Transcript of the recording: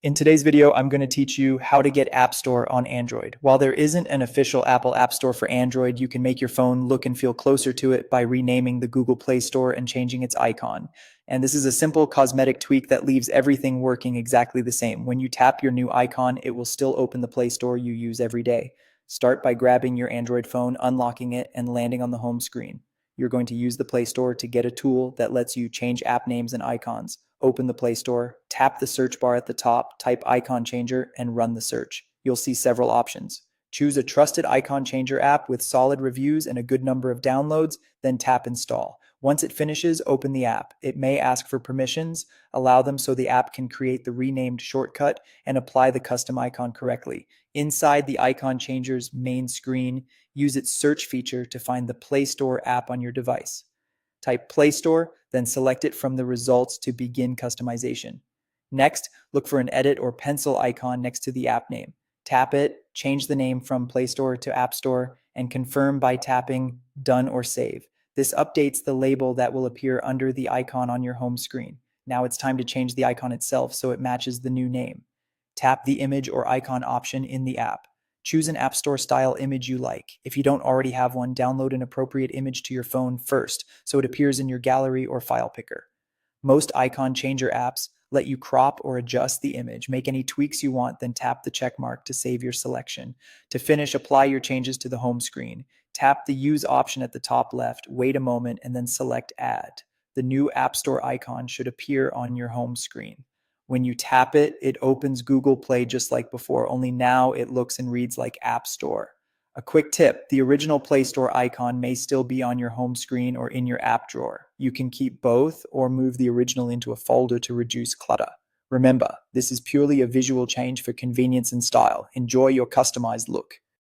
In today's video, I'm going to teach you how to get App Store on Android. While there isn't an official Apple App Store for Android, you can make your phone look and feel closer to it by renaming the Google Play Store and changing its icon. And this is a simple cosmetic tweak that leaves everything working exactly the same. When you tap your new icon, it will still open the Play Store you use every day. Start by grabbing your Android phone, unlocking it, and landing on the home screen. You're going to use the Play Store to get a tool that lets you change app names and icons. Open the Play Store, tap the search bar at the top, type icon changer, and run the search. You'll see several options. Choose a trusted icon changer app with solid reviews and a good number of downloads, then tap install. Once it finishes, open the app. It may ask for permissions. Allow them so the app can create the renamed shortcut and apply the custom icon correctly. Inside the icon changer's main screen, use its search feature to find the Play Store app on your device. Type Play Store, then select it from the results to begin customization. Next, look for an edit or pencil icon next to the app name. Tap it, change the name from Play Store to App Store, and confirm by tapping Done or Save. This updates the label that will appear under the icon on your home screen. Now it's time to change the icon itself so it matches the new name. Tap the image or icon option in the app. Choose an App Store style image you like. If you don't already have one, download an appropriate image to your phone first so it appears in your gallery or file picker. Most icon changer apps let you crop or adjust the image. Make any tweaks you want, then tap the check mark to save your selection. To finish, apply your changes to the home screen. Tap the Use option at the top left, wait a moment, and then select Add. The new App Store icon should appear on your home screen. When you tap it, it opens Google Play just like before, only now it looks and reads like App Store. A quick tip, the original Play Store icon may still be on your home screen or in your app drawer. You can keep both or move the original into a folder to reduce clutter. Remember, this is purely a visual change for convenience and style. Enjoy your customized look.